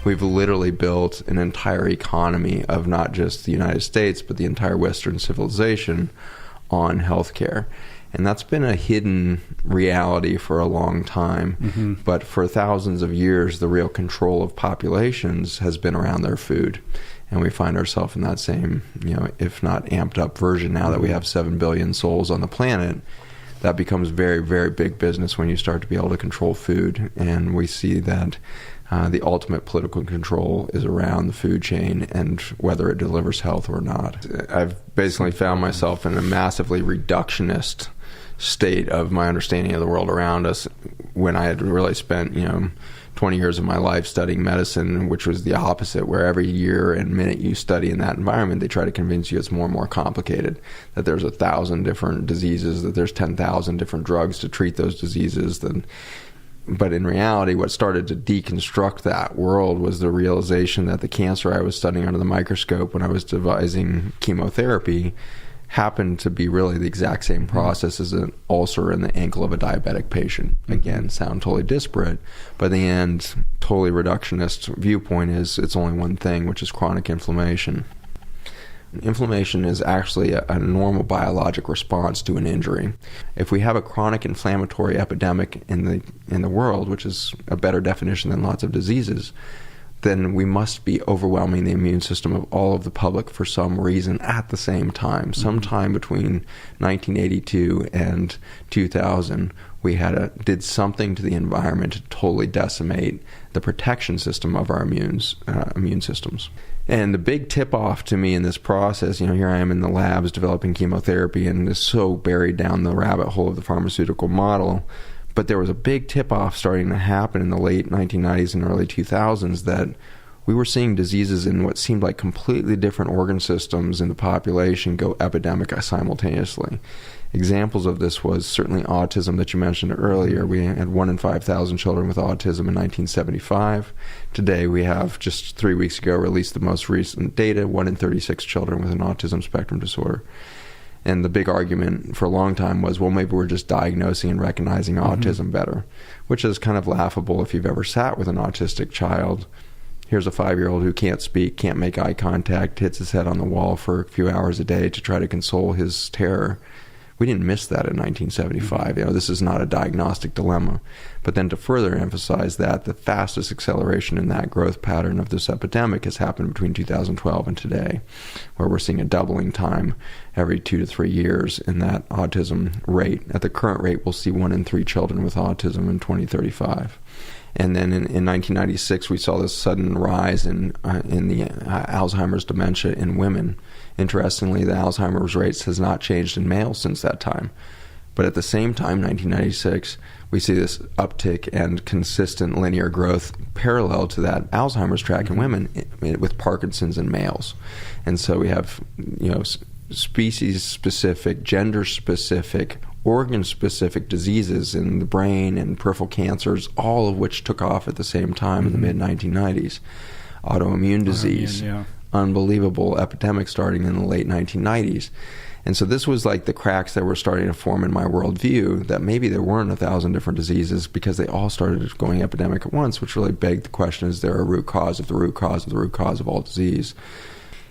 We've literally built an entire economy of not just the United States, but the entire Western civilization on healthcare. And that's been a hidden reality for a long time. Mm-hmm. But for thousands of years, the real control of populations has been around their food. And we find ourselves in that same, if not amped up version now that we have 7 billion souls on the planet. That becomes very, very big business when you start to be able to control food. And we see that the ultimate political control is around the food chain and whether it delivers health or not. I've basically found myself in a massively reductionist state of my understanding of the world around us when I had really spent, 20 years of my life studying medicine, which was the opposite, where every year and minute you study in that environment, they try to convince you it's more and more complicated, that there's 1,000 different diseases, that there's 10,000 different drugs to treat those diseases. But in reality, what started to deconstruct that world was the realization that the cancer I was studying under the microscope when I was devising chemotherapy happened to be really the exact same process as an ulcer in the ankle of a diabetic patient. Again, sound totally disparate, but in the end, totally reductionist viewpoint is it's only one thing, which is chronic inflammation. Inflammation is actually a normal biologic response to an injury. If we have a chronic inflammatory epidemic in the world, which is a better definition than lots of diseases, then we must be overwhelming the immune system of all of the public for some reason at the same time. Sometime between 1982 and 2000, we did something to the environment to totally decimate the protection system of our immune systems. And the big tip-off to me in this process, here I am in the labs developing chemotherapy and is so buried down the rabbit hole of the pharmaceutical model. But there was a big tip-off starting to happen in the late 1990s and early 2000s that we were seeing diseases in what seemed like completely different organ systems in the population go epidemic simultaneously. Examples of this was certainly autism that you mentioned earlier. We had 1 in 5,000 children with autism in 1975. Today we have, just 3 weeks ago, released the most recent data, 1 in 36 children with an autism spectrum disorder. And the big argument for a long time was, well, maybe we're just diagnosing and recognizing autism better, which is kind of laughable if you've ever sat with an autistic child. Here's a 5-year-old who can't speak, can't make eye contact, hits his head on the wall for a few hours a day to try to console his terror. We didn't miss that in 1975. This is not a diagnostic dilemma. But then to further emphasize that, the fastest acceleration in that growth pattern of this epidemic has happened between 2012 and today, where we're seeing a doubling time every 2 to 3 years in that autism rate. At the current rate, we'll see 1 in 3 children with autism in 2035. And then in 1996, we saw this sudden rise in the Alzheimer's dementia in women. Interestingly, the Alzheimer's rates has not changed in males since that time. But at the same time, 1996, we see this uptick and consistent linear growth parallel to that Alzheimer's track in women with Parkinson's in males. And so we have, species-specific, gender-specific, organ-specific diseases in the brain and peripheral cancers, all of which took off at the same time in the mid-1990s. Autoimmune disease, unbelievable epidemic starting in the late 1990s. And so this was like the cracks that were starting to form in my worldview, that maybe there weren't 1,000 different diseases because they all started going epidemic at once, which really begged the question, is there a root cause of the root cause of the root cause of all disease?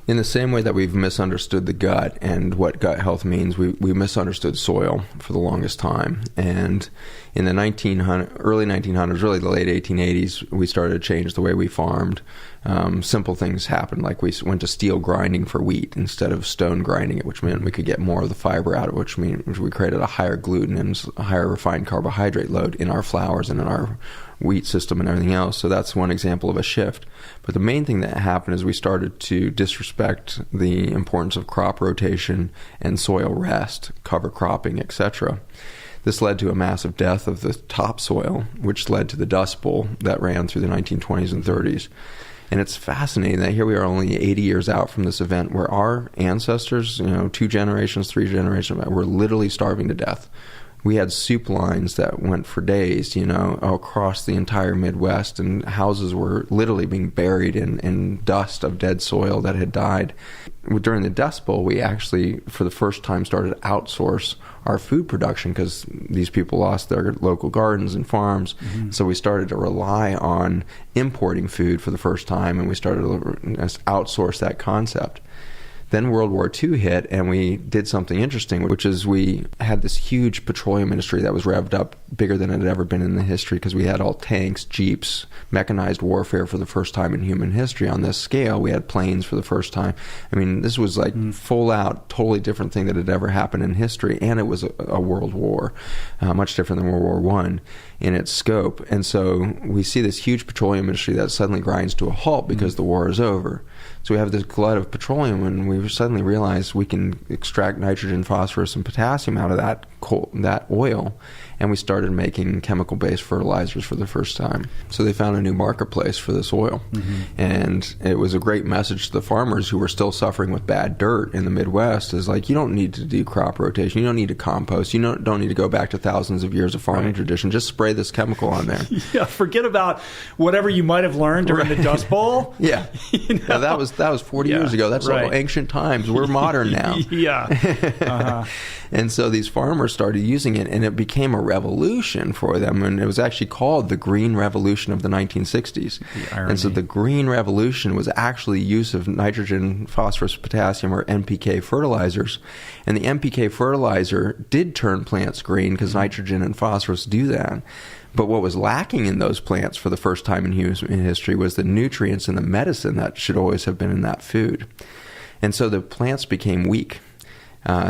In the same way that we've misunderstood the gut and what gut health means, we misunderstood soil for the longest time. And in the early 1900s, really the late 1880s, we started to change the way we farmed. Simple things happened, like we went to steel grinding for wheat instead of stone grinding it, which meant we could get more of the fiber out of it, which means we created a higher gluten and a higher refined carbohydrate load in our flours and in our wheat system and everything else. So that's one example of a shift. But the main thing that happened is we started to disrespect the importance of crop rotation and soil rest, cover cropping, etc. This led to a massive death of the topsoil, which led to the Dust Bowl that ran through the 1920s and 30s. And it's fascinating that here we are only 80 years out from this event where our ancestors, 2 generations, 3 generations, were literally starving to death. We had soup lines that went for days, across the entire Midwest, and houses were literally being buried in dust of dead soil that had died. During the Dust Bowl, we actually, for the first time, started to outsource our food production because these people lost their local gardens and farms. Mm-hmm. So we started to rely on importing food for the first time, and we started to outsource that concept. Then World War II hit, and we did something interesting, which is we had this huge petroleum industry that was revved up bigger than it had ever been in the history, because we had all tanks, jeeps, mechanized warfare for the first time in human history on this scale. We had planes for the first time. I mean, this was like full out, totally different thing that had ever happened in history, and it was a world war, much different than World War I in its scope. And so we see this huge petroleum industry that suddenly grinds to a halt because the war is over. So we have this glut of petroleum, and we suddenly realize we can extract nitrogen, phosphorus, and potassium out of that oil, and we started making chemical-based fertilizers for the first time. So they found a new marketplace for this oil, and it was a great message to the farmers who were still suffering with bad dirt in the Midwest. Is like, you don't need to do crop rotation, you don't need to compost, you don't need to go back to thousands of years of farming tradition. Just spray this chemical on there. Yeah, forget about whatever you might have learned during the Dust Bowl. Yeah, yeah, that was 40 years ago. That's all ancient times. We're modern now. Yeah. And so these farmers started using it, and it became a revolution for them. And it was actually called the Green Revolution of the 1960s. And so the Green Revolution was actually use of nitrogen, phosphorus, potassium, or NPK fertilizers. And the NPK fertilizer did turn plants green because nitrogen and phosphorus do that. But what was lacking in those plants for the first time in human history was the nutrients and the medicine that should always have been in that food. And so the plants became weak.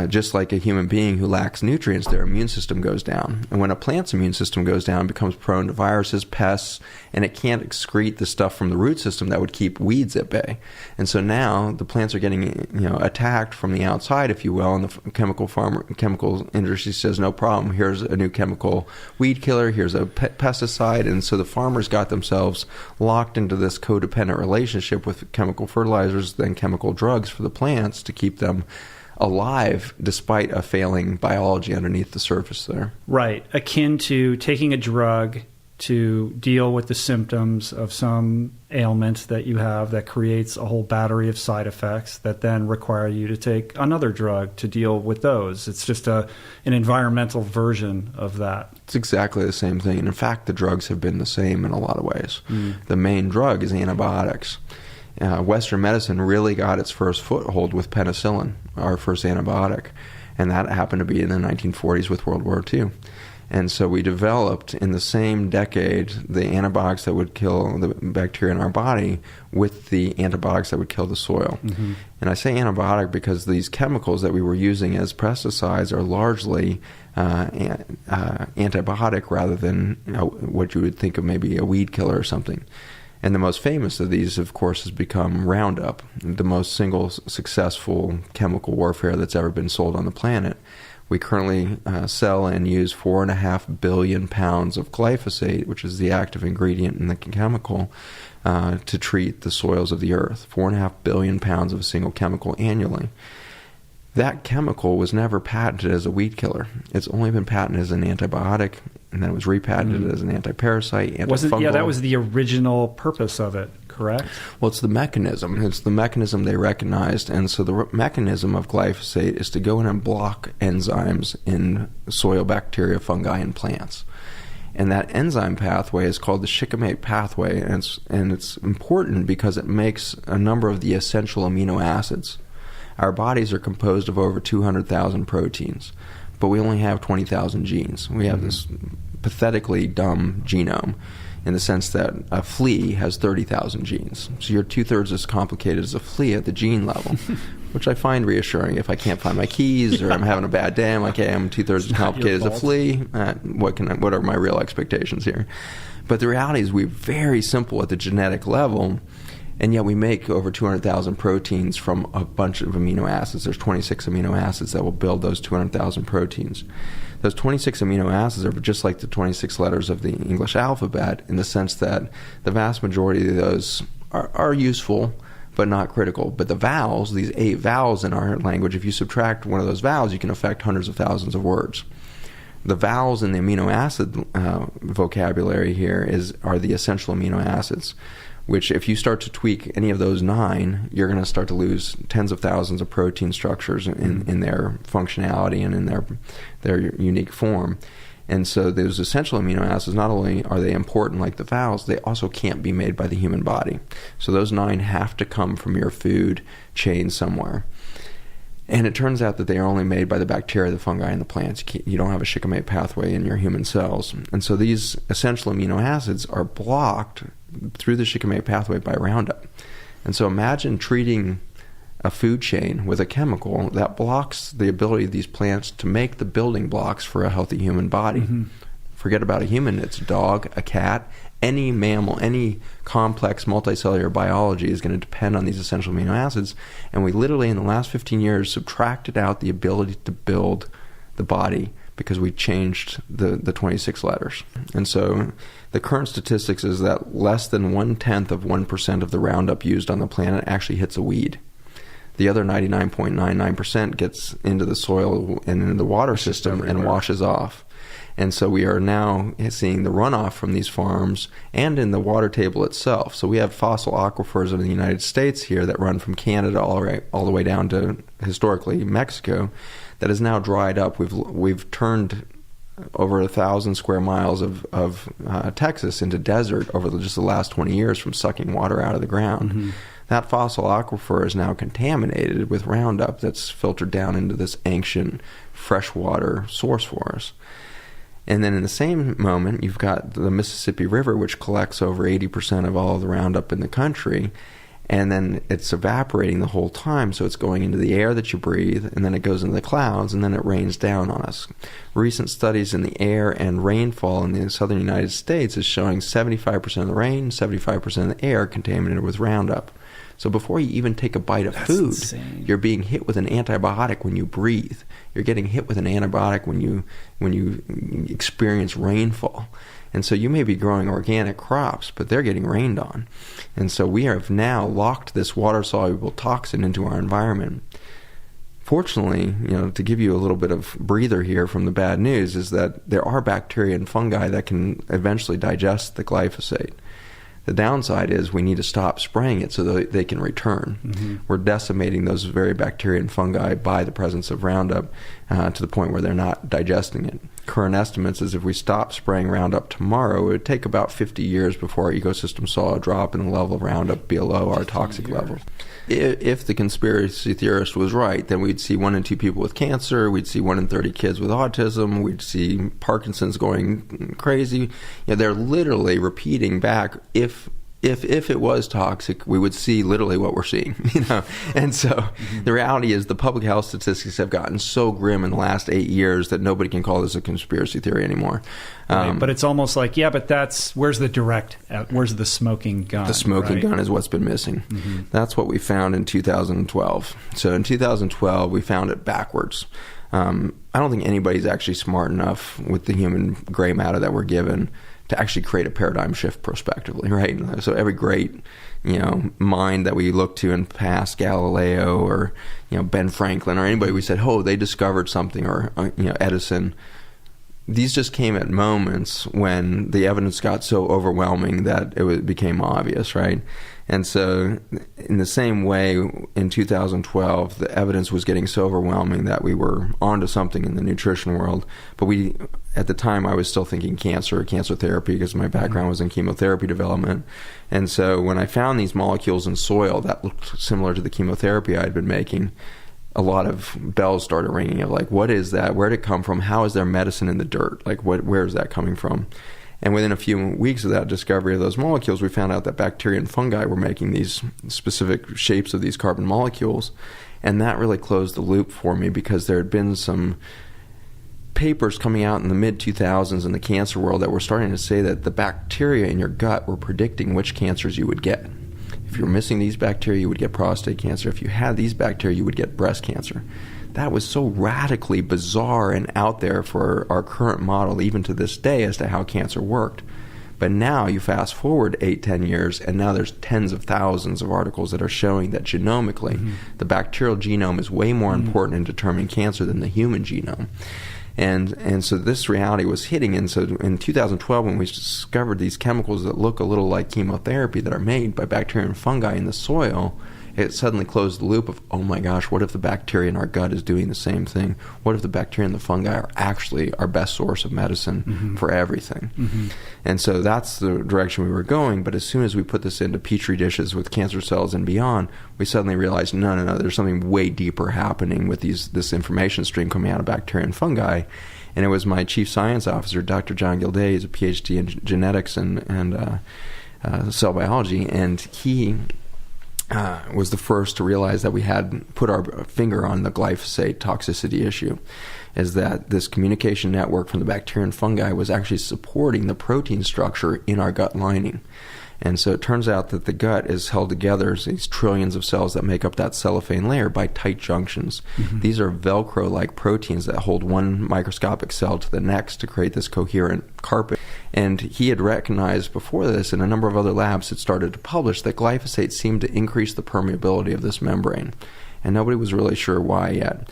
Just like a human being who lacks nutrients, their immune system goes down. And when a plant's immune system goes down, it becomes prone to viruses, pests, and it can't excrete the stuff from the root system that would keep weeds at bay. And so now the plants are getting attacked from the outside, if you will, and the chemical industry says, no problem, here's a new chemical weed killer, here's a pesticide. And so the farmers got themselves locked into this codependent relationship with chemical fertilizers, then chemical drugs for the plants to keep them alive despite a failing biology underneath the surface there. Right. Akin to taking a drug to deal with the symptoms of some ailment that you have that creates a whole battery of side effects that then require you to take another drug to deal with those. It's just an environmental version of that. It's exactly the same thing. And in fact, the drugs have been the same in a lot of ways. The main drug is antibiotics. Western medicine really got its first foothold with penicillin, our first antibiotic, and that happened to be in the 1940s with World War II. And so we developed in the same decade the antibiotics that would kill the bacteria in our body with the antibiotics that would kill the soil. And I say antibiotic because these chemicals that we were using as pesticides are largely antibiotic rather than what you would think of maybe a weed killer or something. And the most famous of these, of course, has become Roundup, the most single successful chemical warfare that's ever been sold on the planet. We currently sell and use 4.5 billion pounds of glyphosate, which is the active ingredient in the chemical, to treat the soils of the earth. 4.5 billion pounds of a single chemical annually. That chemical was never patented as a weed killer. It's only been patented as an antibiotic, and then it was repatented as an antiparasite, antifungal. That was the original purpose of it, correct? Well, it's the mechanism. It's the mechanism they recognized. And so the mechanism of glyphosate is to go in and block enzymes in soil bacteria, fungi, and plants. And that enzyme pathway is called the shikimate pathway, and it's important because it makes a number of the essential amino acids. Our bodies are composed of over 200,000 proteins, but we only have 20,000 genes. We have this pathetically dumb genome in the sense that a flea has 30,000 genes. So you're two-thirds as complicated as a flea at the gene level, which I find reassuring. If I can't find my keys or I'm having a bad day, I'm like, hey, I'm two-thirds as complicated as a flea. What are my real expectations here? But the reality is we're very simple at the genetic level, and yet we make over 200,000 proteins from a bunch of amino acids. There's 26 amino acids that will build those 200,000 proteins. Those 26 amino acids are just like the 26 letters of the English alphabet in the sense that the vast majority of those are useful but not critical. But the vowels, these 8 vowels in our language, if you subtract one of those vowels, you can affect hundreds of thousands of words. The vowels in the amino acid vocabulary here are the essential amino acids, which if you start to tweak any of those 9, you're going to start to lose tens of thousands of protein structures in their functionality and in their unique form. And so those essential amino acids, not only are they important like the vowels, they also can't be made by the human body. So those 9 have to come from your food chain somewhere. And it turns out that they are only made by the bacteria, the fungi, and the plants. You don't have a shikimate pathway in your human cells. And so these essential amino acids are blocked through the shikimate pathway by Roundup. And so imagine treating a food chain with a chemical that blocks the ability of these plants to make the building blocks for a healthy human body. Mm-hmm. Forget about a human, it's a dog, a cat, any mammal, any complex multicellular biology is going to depend on these essential amino acids. And we literally, in the last 15 years, subtracted out the ability to build the body because we changed the 26 letters. And so the current statistics is that less than 0.1% of the Roundup used on the planet actually hits a weed. The other 99.99% gets into the soil and into the water system and washes off. And so we are now seeing the runoff from these farms and in the water table itself. So we have fossil aquifers in the United States here that run from Canada all the way down to, historically, Mexico, that is now dried up. We've turned over 1,000 square miles of Texas into desert over just the last 20 years from sucking water out of the ground. Mm-hmm. That fossil aquifer is now contaminated with Roundup that's filtered down into this ancient freshwater source for us. And then in the same moment, you've got the Mississippi River, which collects over 80% of all of the Roundup in the country, and then it's evaporating the whole time, so it's going into the air that you breathe, and then it goes into the clouds, and then it rains down on us. Recent studies in the air and rainfall in the southern United States is showing 75% of the rain, 75% of the air contaminated with Roundup. So before you even take a bite of food, you're being hit with an antibiotic when you breathe. You're getting hit with an antibiotic when you experience rainfall. And so you may be growing organic crops, but they're getting rained on. And so we have now locked this water-soluble toxin into our environment. Fortunately, to give you a little bit of breather here from the bad news, is that there are bacteria and fungi that can eventually digest the glyphosate. The downside is we need to stop spraying it so that they can return. Mm-hmm. We're decimating those very bacteria and fungi by the presence of Roundup to the point where they're not digesting it. Current estimates is if we stop spraying Roundup tomorrow, it would take about 50 years before our ecosystem saw a drop in the level of Roundup below our toxic levels. If the conspiracy theorist was right, then we'd see 1 in 2 people with cancer, we'd see 1 in 30 kids with autism, we'd see Parkinson's going crazy. They're literally repeating back, if it was toxic, we would see literally what we're seeing, And so the reality is the public health statistics have gotten so grim in the last 8 years that nobody can call this a conspiracy theory anymore. Right, but it's almost like, but where's the smoking gun? The smoking gun is what's been missing. Mm-hmm. That's what we found in 2012. So in 2012, we found it backwards. I don't think anybody's actually smart enough with the human gray matter that we're given to actually create a paradigm shift prospectively, right? So every great, mind that we look to in past, Galileo or, Ben Franklin or anybody, we said, they discovered something, or, Edison. These just came at moments when the evidence got so overwhelming that it became obvious, right? And so in the same way, in 2012, the evidence was getting so overwhelming that we were onto something in the nutrition world. But at the time, I was still thinking cancer therapy, because my background was in chemotherapy development. And so when I found these molecules in soil that looked similar to the chemotherapy I'd been making, a lot of bells started ringing of like, what is that? Where did it come from? How is there medicine in the dirt? Like, where is that coming from? And within a few weeks of that discovery of those molecules, we found out that bacteria and fungi were making these specific shapes of these carbon molecules. And that really closed the loop for me, because there had been some papers coming out in the mid-2000s in the cancer world that were starting to say that the bacteria in your gut were predicting which cancers you would get. If you're missing these bacteria, you would get prostate cancer. If you had these bacteria, you would get breast cancer. That was so radically bizarre and out there for our current model, even to this day, as to how cancer worked. But now you fast forward 8-10 years, and now there's tens of thousands of articles that are showing that genomically, the bacterial genome is way more important in determining cancer than the human genome. And so this reality was hitting. And so in 2012, when we discovered these chemicals that look a little like chemotherapy that are made by bacteria and fungi in the soil, it suddenly closed the loop of, oh my gosh, what if the bacteria in our gut is doing the same thing? What if the bacteria and the fungi are actually our best source of medicine for everything? And so that's the direction we were going. But as soon as we put this into petri dishes with cancer cells and beyond, we suddenly realized, no, there's something way deeper happening with this information stream coming out of bacteria and fungi. And it was my chief science officer, Dr. John Gilday. He's a PhD in genetics and cell biology, and he was the first to realize that we had put our finger on the glyphosate toxicity issue, is that this communication network from the bacteria and fungi was actually supporting the protein structure in our gut lining. And so it turns out that the gut is held together, these trillions of cells that make up that cellophane layer, by tight junctions. These are Velcro-like proteins that hold one microscopic cell to the next to create this coherent carpet. And he had recognized before this, and a number of other labs had started to publish, that glyphosate seemed to increase the permeability of this membrane. And nobody was really sure why yet.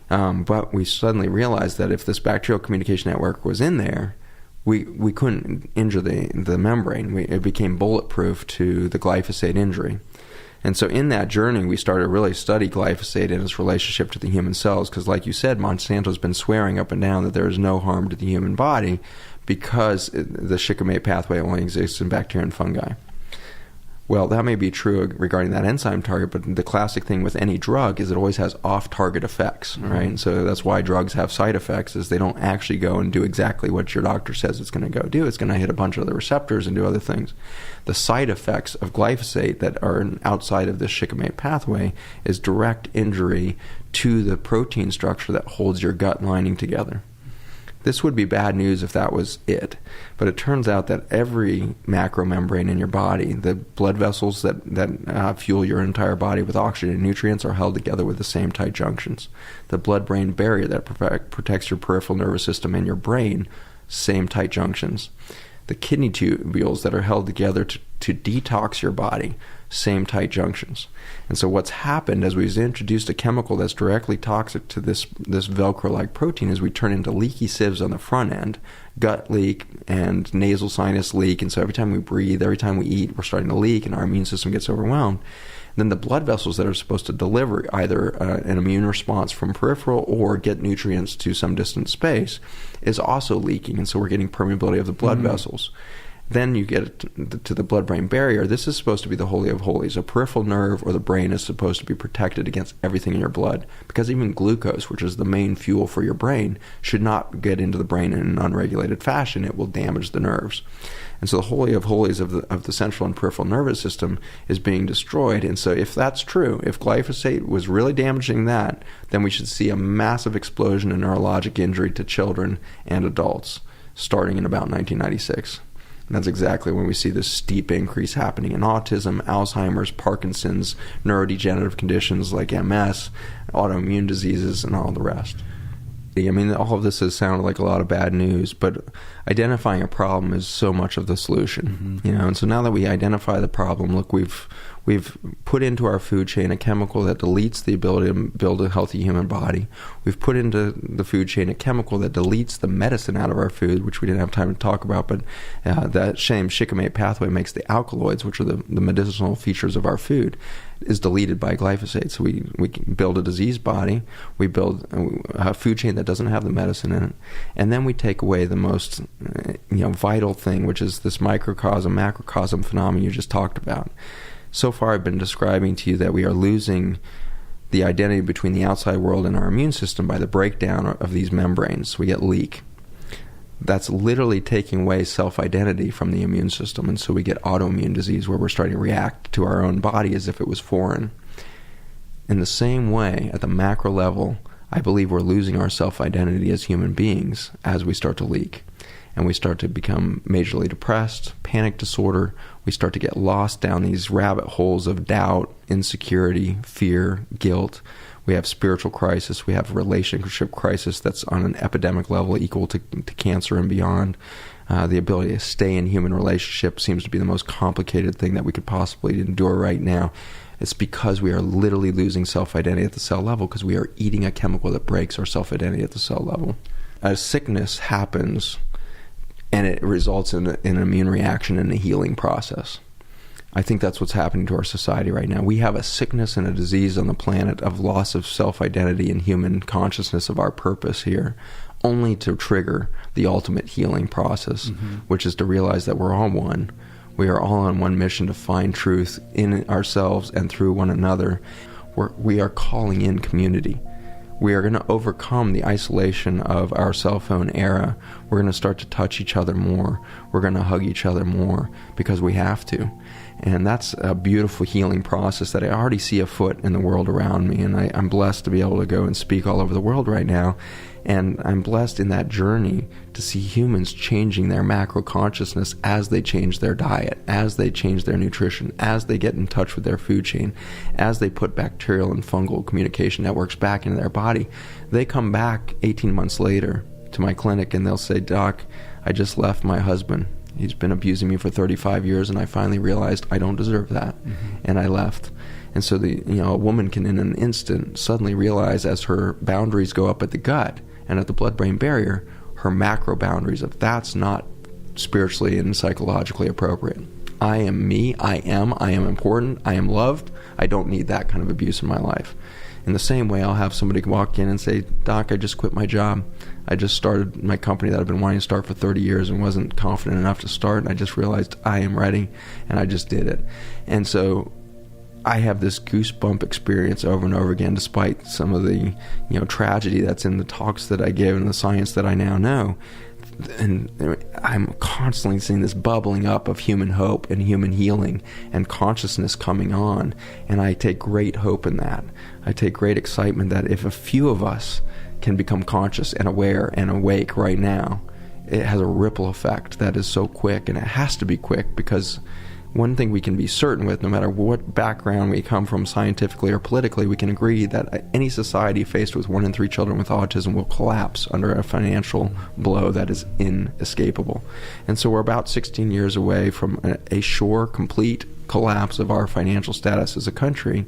But we suddenly realized that if this bacterial communication network was in there, we couldn't injure the membrane. It became bulletproof to the glyphosate injury. And so in that journey, we started to really study glyphosate and its relationship to the human cells, because like you said, Monsanto's been swearing up and down that there is no harm to the human body because the shikimate pathway only exists in bacteria and fungi. Well, that may be true regarding that enzyme target, but the classic thing with any drug is it always has off-target effects, right? And so that's why drugs have side effects, is they don't actually go and do exactly what your doctor says it's going to go do. It's going to hit a bunch of other receptors and do other things. The side effects of glyphosate that are outside of this shikimate pathway is direct injury to the protein structure that holds your gut lining together. This would be bad news if that was it. But it turns out that every macromembrane in your body, the blood vessels that fuel your entire body with oxygen and nutrients, are held together with the same tight junctions. The blood-brain barrier that protects your peripheral nervous system and your brain, same tight junctions. The kidney tubules that are held together to detox your body, same tight junctions. And so what's happened as we've introduced a chemical that's directly toxic to this Velcro-like protein is we turn into leaky sieves on the front end, gut leak and nasal sinus leak. And so every time we breathe, every time we eat, we're starting to leak and our immune system gets overwhelmed. Then the blood vessels that are supposed to deliver either an immune response from peripheral or get nutrients to some distant space is also leaking. And so we're getting permeability of the blood vessels. Then you get to the blood-brain barrier. This is supposed to be the holy of holies. A peripheral nerve or the brain is supposed to be protected against everything in your blood, because even glucose, which is the main fuel for your brain, should not get into the brain in an unregulated fashion. It will damage the nerves. And so the holy of holies of the central and peripheral nervous system is being destroyed. And so if that's true, if glyphosate was really damaging that, then we should see a massive explosion in neurologic injury to children and adults starting in about 1996. And that's exactly when we see this steep increase happening in autism, Alzheimer's, Parkinson's, neurodegenerative conditions like MS, autoimmune diseases, and all the rest. I mean, all of this has sounded like a lot of bad news, but identifying a problem is so much of the solution. And so now that we identify the problem, look, we've put into our food chain a chemical that deletes the ability to build a healthy human body. We've put into the food chain a chemical that deletes the medicine out of our food, which we didn't have time to talk about, but that same shikimate pathway makes the alkaloids, which are the medicinal features of our food, is deleted by glyphosate. So we build a diseased body, we build a food chain that doesn't have the medicine in it, and then we take away the most vital thing, which is this microcosm, macrocosm phenomenon you just talked about. So far I've been describing to you that we are losing the identity between the outside world and our immune system by the breakdown of these membranes. We get leak. That's literally taking away self-identity from the immune system, and so we get autoimmune disease where we're starting to react to our own body as if it was foreign. In the same way, at the macro level, I believe we're losing our self-identity as human beings as we start to leak. And we start to become majorly depressed, panic disorder. We start to get lost down these rabbit holes of doubt, insecurity, fear, guilt. We have spiritual crisis. We have relationship crisis that's on an epidemic level equal to cancer and beyond. The ability to stay in human relationships seems to be the most complicated thing that we could possibly endure right now. It's because we are literally losing self-identity at the cell level because we are eating a chemical that breaks our self-identity at the cell level. a sickness happens and it results in an immune reaction and a healing process. I think that's what's happening to our society right now. We have a sickness and a disease on the planet of loss of self-identity and human consciousness of our purpose here, only to trigger the ultimate healing process, which is to realize that we're all one. We are all on one mission to find truth in ourselves and through one another. We are calling in community. We are going to overcome the isolation of our cell phone era. We're going to start to touch each other more. We're going to hug each other more because we have to. And that's a beautiful healing process that I already see afoot in the world around me. And I'm blessed to be able to go and speak all over the world right now. And I'm blessed in that journey to see humans changing their macro consciousness as they change their diet, as they change their nutrition, as they get in touch with their food chain, as they put bacterial and fungal communication networks back into their body. They come back 18 months later to my clinic and they'll say, "Doc, I just left my husband. He's been abusing me for 35 years and I finally realized I don't deserve that." And I left. And so a woman can in an instant suddenly realize, as her boundaries go up at the gut and at the blood-brain barrier, her macro boundaries of that's not spiritually and psychologically appropriate. I am me, I am important, I am loved, I don't need that kind of abuse in my life. In the same way, I'll have somebody walk in and say, "Doc, I just quit my job. I just started my company that I've been wanting to start for 30 years and wasn't confident enough to start, and I just realized I am ready, and I just did it." And so I have this goosebump experience over and over again, despite some of the tragedy that's in the talks that I give and the science that I now know. And I'm constantly seeing this bubbling up of human hope and human healing and consciousness coming on, and I take great hope in that. I take great excitement that if a few of us can become conscious and aware and awake right now, it has a ripple effect that is so quick, and it has to be quick, because one thing we can be certain with, no matter what background we come from scientifically or politically, we can agree that any society faced with 1 in 3 children with autism will collapse under a financial blow that is inescapable. And so we're about 16 years away from a sure, complete collapse of our financial status as a country,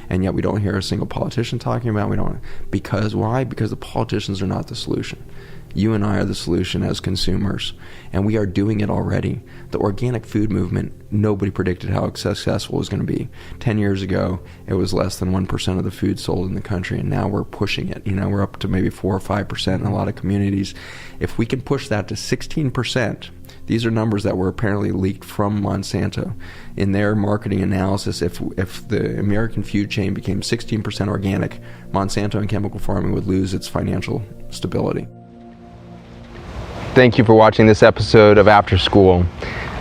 and yet we don't hear a single politician talking about it. Because why? Because the politicians are not the solution. You and I are the solution as consumers, and we are doing it already. The organic food movement, nobody predicted how successful it was going to be. 10 years ago, it was less than 1% of the food sold in the country, and now we're pushing it. We're up to maybe 4 or 5% in a lot of communities. If we can push that to 16%, these are numbers that were apparently leaked from Monsanto. In their marketing analysis, if the American food chain became 16% organic, Monsanto and chemical farming would lose its financial stability. Thank you for watching this episode of After School.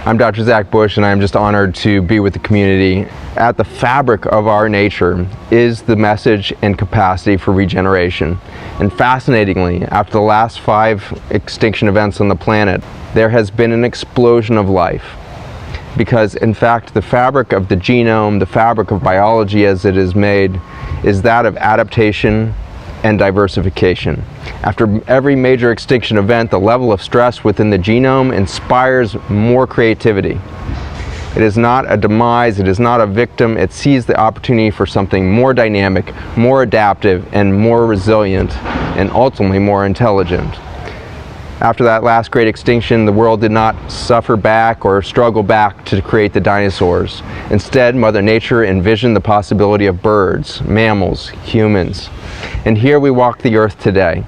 I'm Dr. Zach Bush, and I'm just honored to be with the community. At the fabric of our nature is the message and capacity for regeneration. And fascinatingly, after the last 5 extinction events on the planet, there has been an explosion of life. Because in fact, the fabric of the genome, the fabric of biology as it is made, is that of adaptation and diversification. After every major extinction event, the level of stress within the genome inspires more creativity. It is not a demise, it is not a victim, it sees the opportunity for something more dynamic, more adaptive, and more resilient, and ultimately more intelligent. After that last great extinction, the world did not suffer back or struggle back to create the dinosaurs. Instead, Mother Nature envisioned the possibility of birds, mammals, humans. And here we walk the earth today.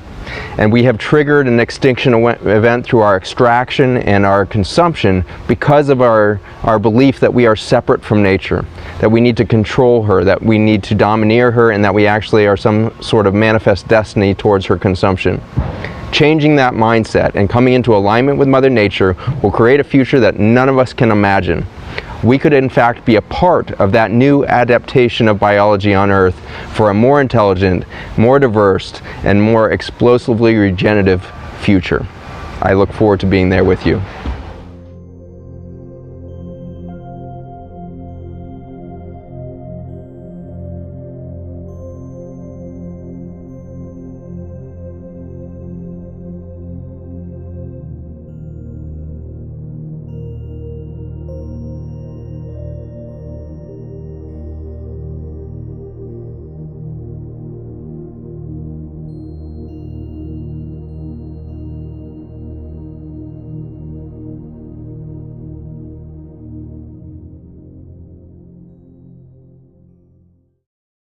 And we have triggered an extinction event through our extraction and our consumption because of our belief that we are separate from nature, that we need to control her, that we need to domineer her, and that we actually are some sort of manifest destiny towards her consumption. Changing that mindset and coming into alignment with Mother Nature will create a future that none of us can imagine. We could in fact be a part of that new adaptation of biology on Earth for a more intelligent, more diverse, and more explosively regenerative future. I look forward to being there with you.